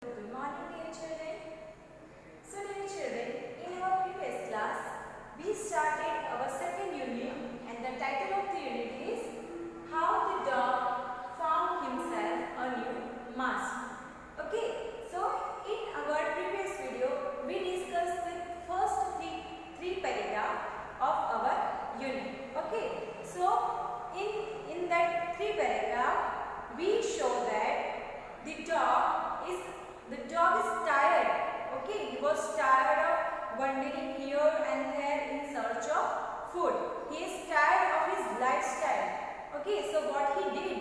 Good morning, dear children. So, dear children, in our previous class, we started our second unit, and the title of the unit is How the Dog Found Himself a New Master. Okay, so in our previous video, we discussed the first three paragraphs of our unit. Okay, so in that three paragraphs, we show that the dog is tired. Okay, he was tired of wandering here and there in search of food. He is tired of his lifestyle. Okay, so what he did?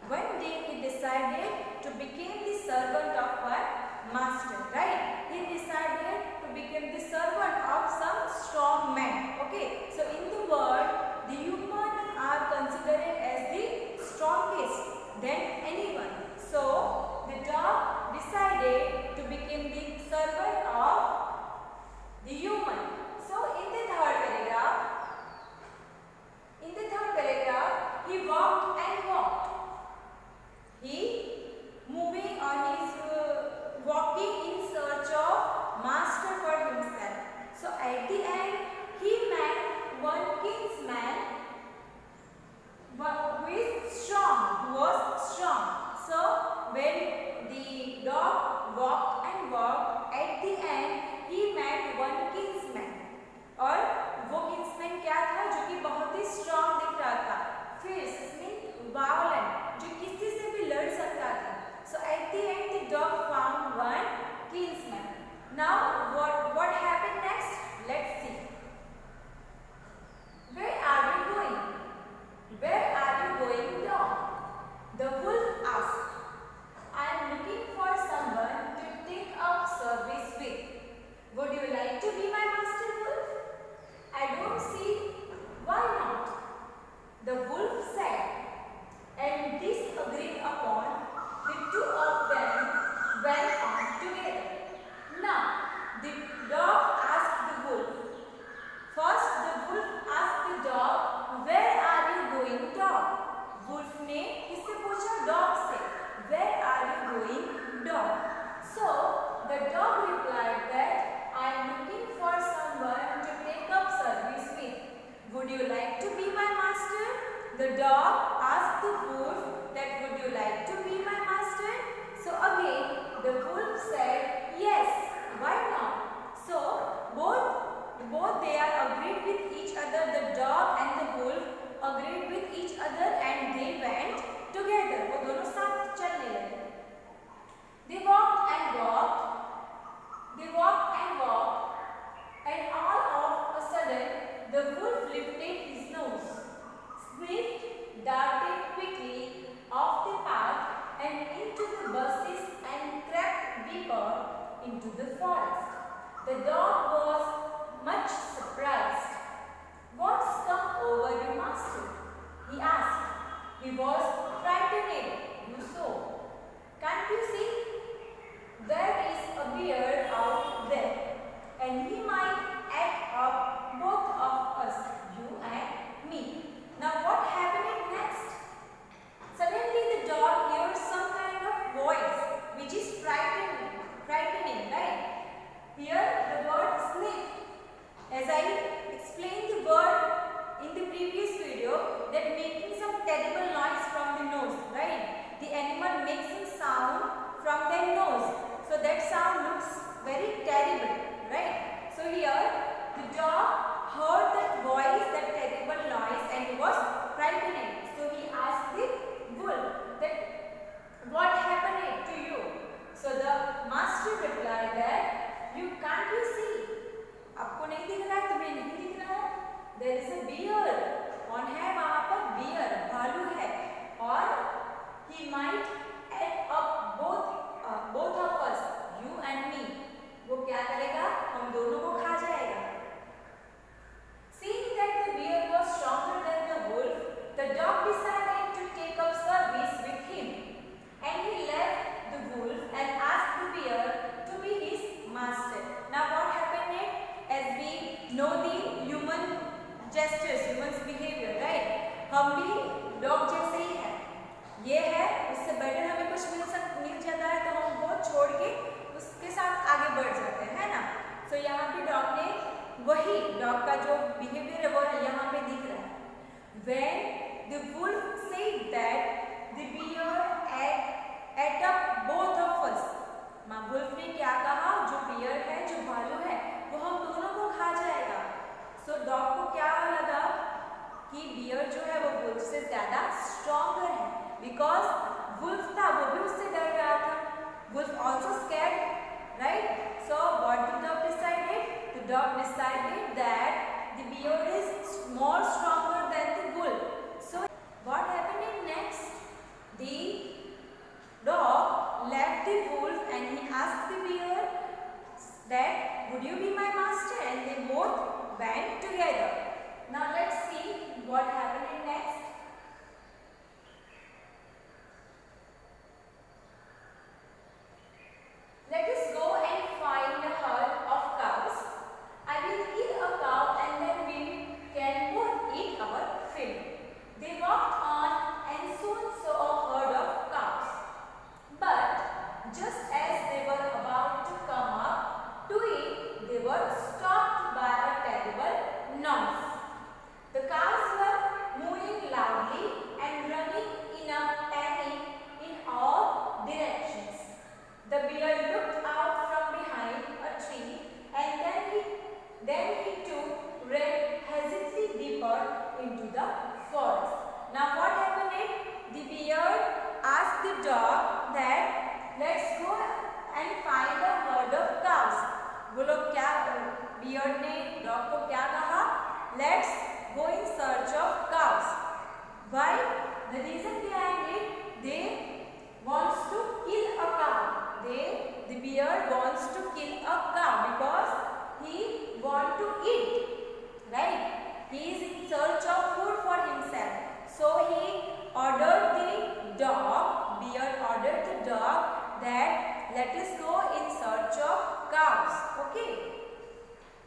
One day he decided to become the servant of one master. Right? He decided to become the servant of some strong man. Okay, so in the world, the humans are considered as the strongest than anyone. So the dog decided to become the servant of the human. So in the third paragraph, he walked and walked. He moving or he is walking in search of master for himself. So at the end, he met one kinsman who was strong. So when the dog walked and walked, at the end he met one kinsman. और वो Kingsman क्या था? जो कि बहुत ही strong दिख रहा था, फियर्स मीन वायलेंट, जो किसी से भी लड़ सकता था. So at the end the dog found one kinsman. Now what happened next? Let's see. Where are you going? Where are you going, dog? The wolf asked. I am looking for someone to take up service with. Would you like to be my master, wolf? I don't see why not, the wolf said, and this agreed upon, the two of them went on together. Now the dog asked the wolf. First the wolf asked the dog, where are you going, dog? Wolf ने किससे पूछा? Dog से. Where are you going, dog? So the dog replied that I am looking for someone to take up service with. Would you like to be my master? The dog asked the wolf that would you like to be my master? So again the wolf said yes, why not? So both they are agreed with each other. The dog and the wolf agreed with each other and they went together. वो दोनों साथ चलने लगे. They walked and walked. And all of a sudden the wolf lifted his nose, sniffed, darted quickly off the path and into the bushes and crept deeper into the forest. The dog was much surprised. What's come over you, master? He asked. He was frightened, you saw. Can't you see? There is a bear out there, and he might act up both of us, you and me. Now what happened next? Suddenly the dog hears some kind of voice which is frightening, right? Here the word sniff. As I explained the word in the previous video, that making some terrible noise from the nose, right? The animal makes some sound from their nose. So that sound looks very terrible, right? So here the dog heard that voice, that terrible noise, and he was frightened. So he asked the wolf that what happened to you? So the master replied that can't you see? आपको नहीं दिख रहा है? तुम्हें नहीं दिख रहा है? There is a bear. कौन है वहाँ पर? Bear, भालू है. और he might add up both of us, you and me. वो क्या करेगा? हम दोनों को खा जाएगा. Seeing that the bear was stronger than the wolf, the dog decided to take up service with him, and he left the wolf and asked the bear to be his master. Now what happened next? As we know the human gestures, human's behavior, right? हम भी dog जैसे ही है. ये है, उससे better हमें कुछ मिल जाता है तो हम वो छोड़ के उसके साथ आगे बढ़ जाते हैं, है ना। तो यहाँ पे डॉग ने वही डॉग का जो बिहेवियर है वो यहाँ पे दिख रहा है। When the wolf said that the bear ate up both of us. माँ वुल्फ ने क्या कहा, जो बियर है, जो भालू है, वो हम दोनों को खा जाएगा। सो डॉग को क्या लगा कि बियर जो है वो वुल्फ से ज्यादा स्ट्रॉन्गर है, बिकॉज वुल्फ था वो भी उससे डर रहा था। Wolf also scared, right. So what the dog decided? The dog decided that the bear is more stronger than the wolf. So what happened next? The dog left the wolf and he asked the bear that would you be my master, and they both went together. Now let's see what happened next. Let us go and find a herd of cows. I will kill a cow and then we can both eat our fill. They walked on and soon saw a herd of cows. But just as they were about to come up to eat, they were stopped by a terrible noise. The cows were mooing loudly and running in a panic in all directions. The bear looked out from behind a tree and then he too ran hastily deeper into the forest. Now what happened? The bear asked the dog that let's go and find a herd of cows. वो लोग क्या, beer ने dog को क्या कहा? Let's go in search of cows. Why? The reason behind it, they wants to kill a cow. The bear wants to kill a cow because he want to eat, right? He is in search of food for himself. So he ordered the dog, bear ordered the dog that let us go in search of cows. Okay.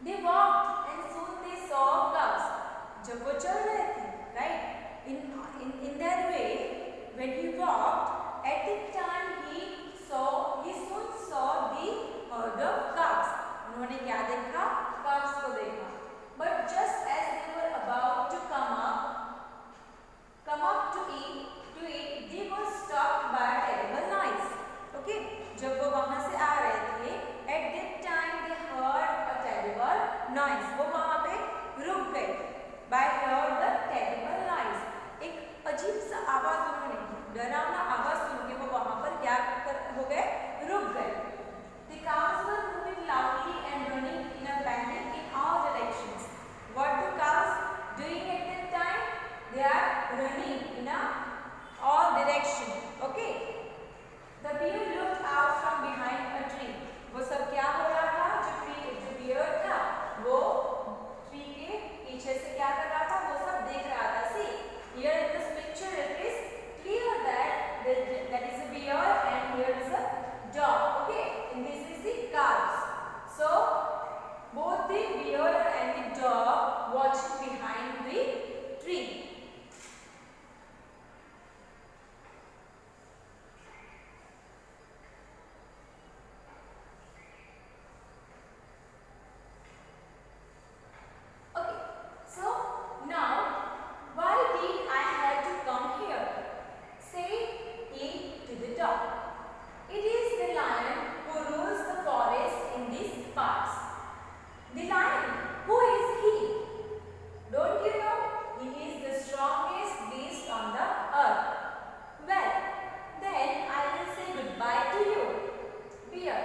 They walked and soon they saw cows. जब वो चल रहे थे, right? In their way, when he walked, at the time he soon saw the herd of cows. उन्होंने क्या देखा? cows को देखा. But just as they were about to come up to eat, they were stopped by a terrible noise. Okay? जब वो वहाँ से आ रहे थे, at that time they heard a terrible noise. वो वहाँ पे रुक गए. By heard the terrible noise. एक अजीब सा आवाज उन्होंने, डरावना आवाज सुन के वो वहाँ पर क्या हो गए? रुक गए. The cows were moving loudly and running in a panic in all directions. What the cows doing at that time? They are running in all direction. Okay. The bear looked out from behind a tree. वो सब क्या हो रहा था? जो bear था वो tree के पीछे से क्या कर रहा था? वो सब देख रहा था. See, here in this picture it is clear that that is a bear and here is a dog. Okay, and this is the cows. So both the bear and the dog watching behind the tree. Okay, so now why did I have to come here? Say he to the dog. It is the lion who rules the forest in these parts. The lion, who is he? Don't you know? He is the strongest beast on the earth. Well, then I will say goodbye to you. Bear,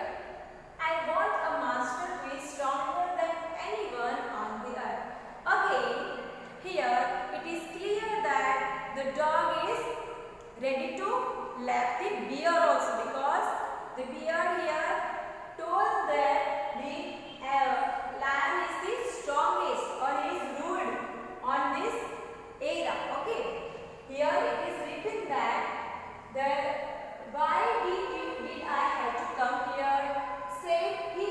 I want a master who is stronger than anyone on the earth. Again, here it is clear that the dog is ready to left the bear also, because the bear here told that the lion is the strongest or he is ruled on this area. Okay, here it is written that why did I have to come here? Said he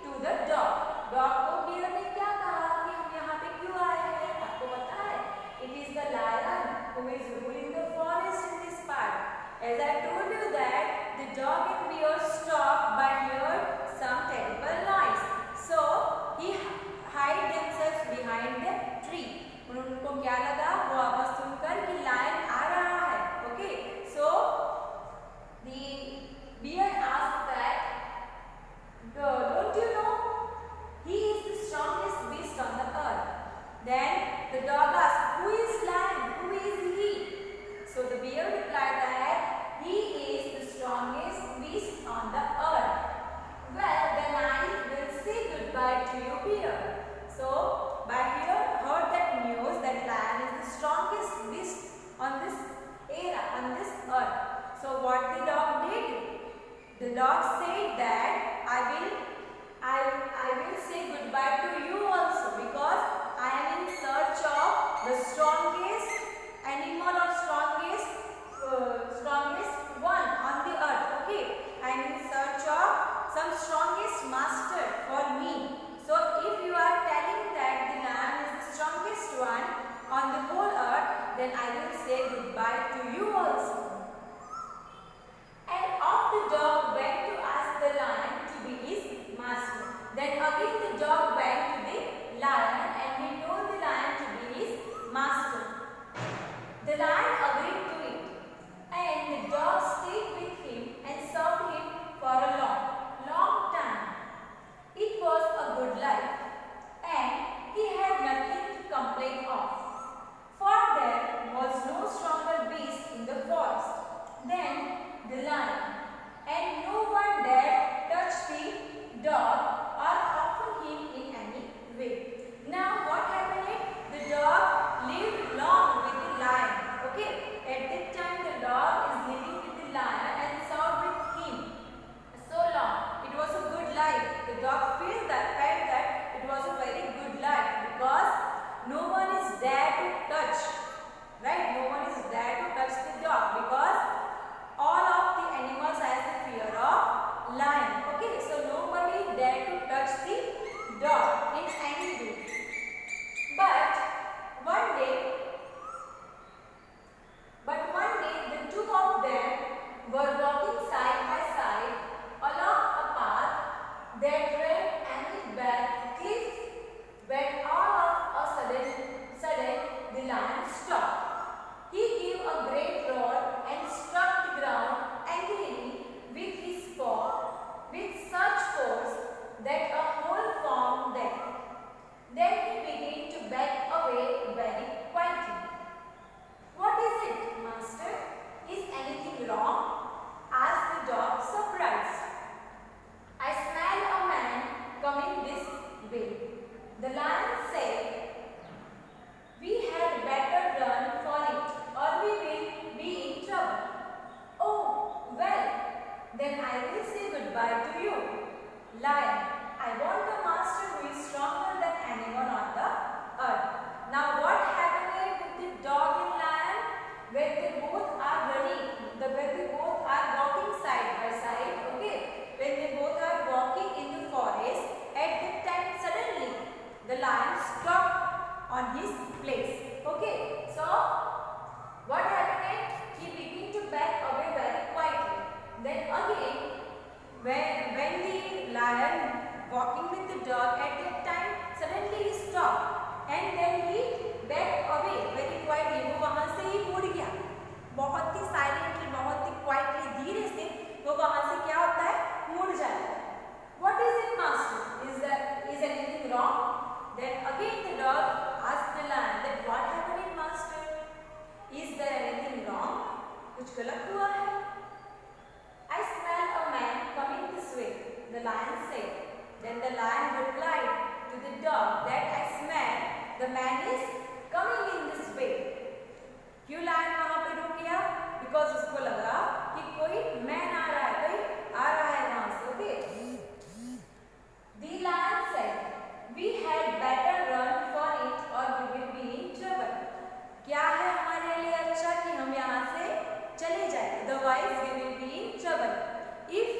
to the dog. Dog को bear ने क्या कहा कि हम यहाँ पे क्यों आए हैं? आपको पता है? It is the lion who is ruling the forest in this part. As I told you that the dog and bear stop क्या लगा? वो आवाज सुनकर कि लायन आ रहा है. Okay, so the bear asked that, don't you know he is the strongest beast on the earth? Then the dog asked, who is lion? Who is he? So the bear replied that he is the strongest beast on the earth. Well, then I will say goodbye to you, bear. So by here heard that news that lion is the strongest beast on this era, on this earth. So what the dog did? The dog said that I will say goodbye to you also, because I am in search of the strongest animal or strongest one on the earth. Okay, I am in search of some strongest master for me. So if you are telling that the lion is the strongest one on the whole earth, then I will say goodbye to you also. And off the dog went to ask the lion to be his master. Then again the dog went to the lion and he told the lion to be his master. The lion agreed to it, and the dog stayed with him and served him for a long time. It was a good life, and he had nothing to complain of, for there was no stronger beast in the forest than the lion, and no one dared touch the dog or offer him in any way. Now what happened? The dog lived long with the lion. Okay, at that time the dog is living with the lion and served with him so long. It was a good life. The dog felt that it was a very good life, because no one is there to touch. Right? No one is there to touch the dog, because all of the animals has the fear of lion. Okay, so nobody dare to touch the dog in any way. But one day the two of them were walking side by side along a path that led any bad cliff, when all of a sudden the lion stopped. He gave a great roar and struck the ground angrily with his paw with such force that a hole formed there. Then he began to back away very quietly. What is it, master? Is anything wrong? Asked the dog, surprised. I smell a man coming this way. The lion said, we had better run for it, or we will be in trouble. Oh, well, then I will say goodbye to you. Lion, I want a master who is stronger than anyone on the earth. Now what happened with the dog and lion? When they both are running, when they both are walking side by side, okay? When they both are walking in the forest, at that time suddenly the lion stopped on his place. Okay, so what happened? He began to back away very quietly. Then again, when the lion walking with the dog, at that time suddenly he stopped and then he backed away very quietly. वो वहाँ से ही मुड़ गया, बहुत ही silently, बहुत ही quietly, धीरे से वो वहाँ से क्या होता है, मुड़ जाता है. What is it, master? Is anything wrong? Then again the dog asked the lion that what happened, master? Is there anything wrong? कुछ गलत हुआ है? I smell a man coming this way, the lion said. Then the lion replied to the dog that I smell the man is coming in this way. क्यों lion वहाँ पे रुक गया? Because उसको लगा कि कोई man आ रहा है, कोई आ रहा है वहाँ से. Okay. The lion said, we had better run for it or we will be in trouble. क्या है हमारे लिए अच्छा कि हम यहाँ से चले जाए, otherwise we will be in trouble. If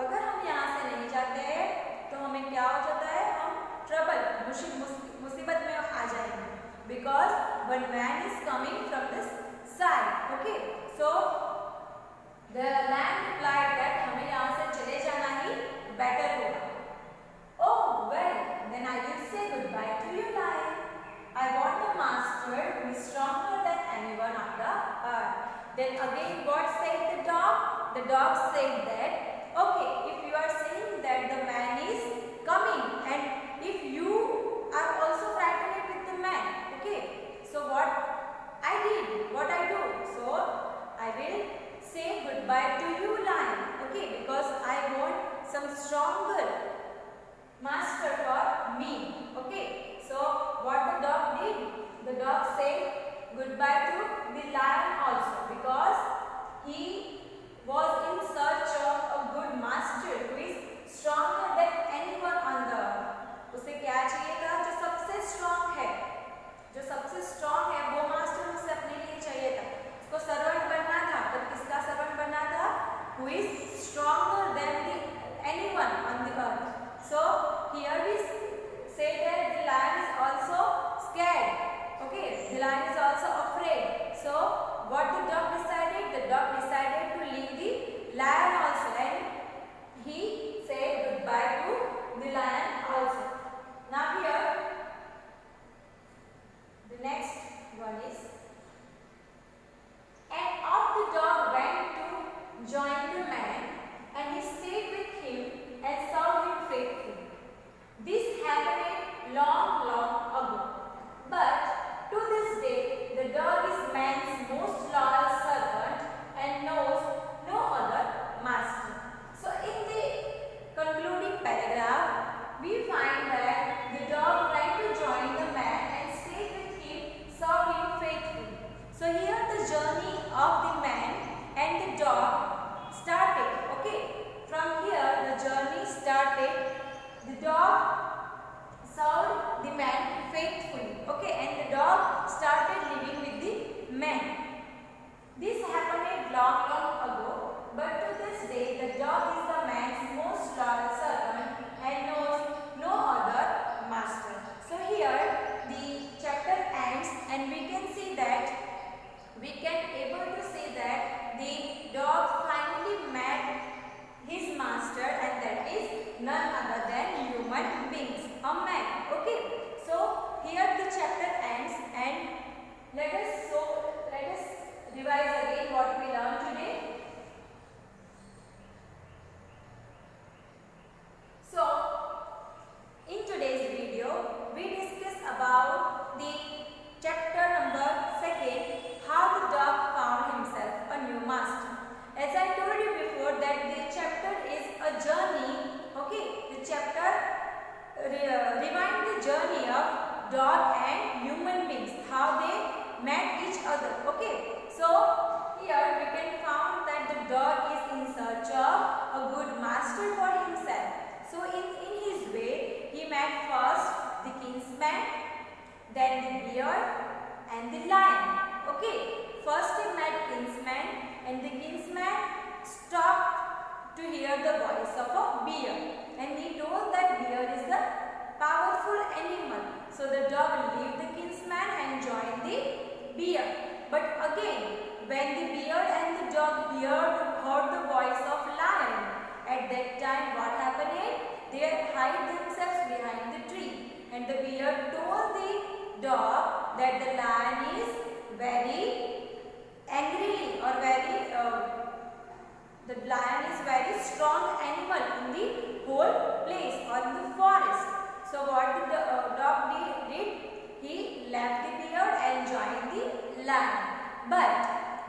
अगर हम यहाँ से नहीं जाते हैं तो हमें क्या हो जाता है, हम trouble, मुसीबत में आ जाएंगे, because one man is coming from this side. Okay, so the lion replied that हमें यहाँ से चले जाना ही better होगा. Oh well, then I will say goodbye to you, lion. I want a master who stronger than anyone on the earth. Then again what said the dog? The dog said that, okay, if you are saying that the man is coming and if you are also frightened with the man, okay, so what I did, what I do? So I will say goodbye to you, lion, okay, because I want some stronger master for me, okay. So what the dog did? The dog said goodbye to the lion also, because he was in search of a good master who is stronger than anyone on the earth. उसे क्या चाहिए था? जो सबसे strong है, जो सबसे strong है वो मास्टर उसे अपने लिए चाहिए था. उसको सर्वेंट बनना था, पर किसका सर्वेंट बनना था? Who is stronger than the anyone on the earth. So here we say that the lion is also scared. Okay, the lion is also afraid. So what the dog decided? The dog decided to leave the lion also, and he said goodbye to the lion also. Now here the next one is, and off the dog went to join the man, and he stayed with him and served him faithfully. This happened long ago, but to this day the dog is man's most loyal servant and knows no other master. So in the concluding paragraph, we find that the dog tried to join the man and stayed with him, served him faithfully. So here the journey of the man and the dog started. Okay, from here the journey started. The dog served the man faithfully. Okay, and the dog started living with the man. This happened long ago, but to this day the dog is the man's most loyal servant and knows no other master. So here the chapter ends, and we can see that able to see that the dog finally met his master, and that is none other than human beings, a man. Okay, so here the chapter ends, and let us revise again what we learned today. So in today's video we discussed about the chapter number 2, how the dog found himself a new master. As I told you before that the chapter is a journey. Okay, the chapter rewind the journey of dog and human beings, how they met each other. Okay, so here we can find that the dog is in search of a good master for himself. So in his way he met first the kinsman, then the bear and the lion. Okay, first he met kinsman, and the kinsman stopped to hear the voice of a bear, and he told that bear is a powerful animal. So the dog left the kinsman and joined the bear. But again, when the bear and the dog heard the voice of lion, at that time what happened? They hid themselves behind the tree, and the bear told the dog that the lion is very angrily or the lion is very strong animal in the whole place or in the forest. So what the dog did? He left the bear and joined the lion. But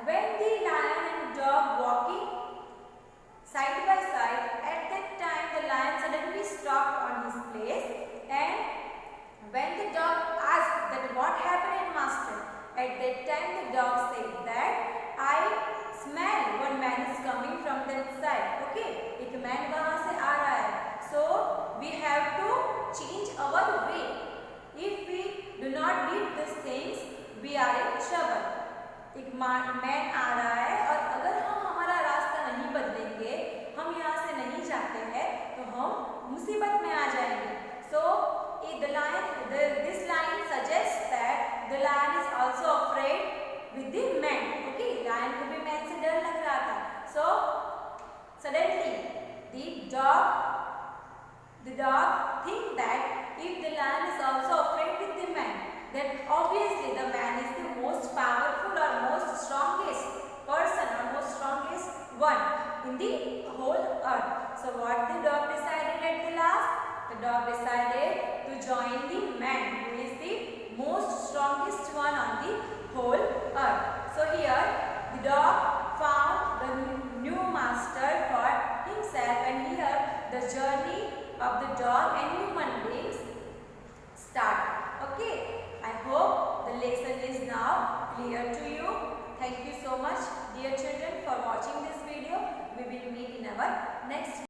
when the lion and dog walking side by side, at that time the lion suddenly stopped on his place, and when the dog asked that what happened, master, at that time the dog said that I smell one man is coming from that side. Okay, एक man वहाँ से आ रहा है. So we have to change our way. If we do not did these things, we are in trouble. एक man आ रहा है, और अगर हम हमारा रास्ता नहीं बदलेंगे, हम यहाँ से नहीं जाते हैं, तो हम मुसीबत में आ जाएंगे. So this line suggests that the lion is also afraid with the man. Okay, lion को भी man से डर लग रहा था. So suddenly the dog think that if the lion is also afraid with the man, then obviously the man is the most powerful or most strongest person or most strongest one in the whole earth. So what the dog decided at the last? The dog decided to join the man who is the most strongest one on the whole earth. So here the dog found the new master for himself, and here the journey of the dog and human beings start. Okay, I hope the lesson is now clear to you. Thank you so much, dear children, for watching this video. We will meet in our next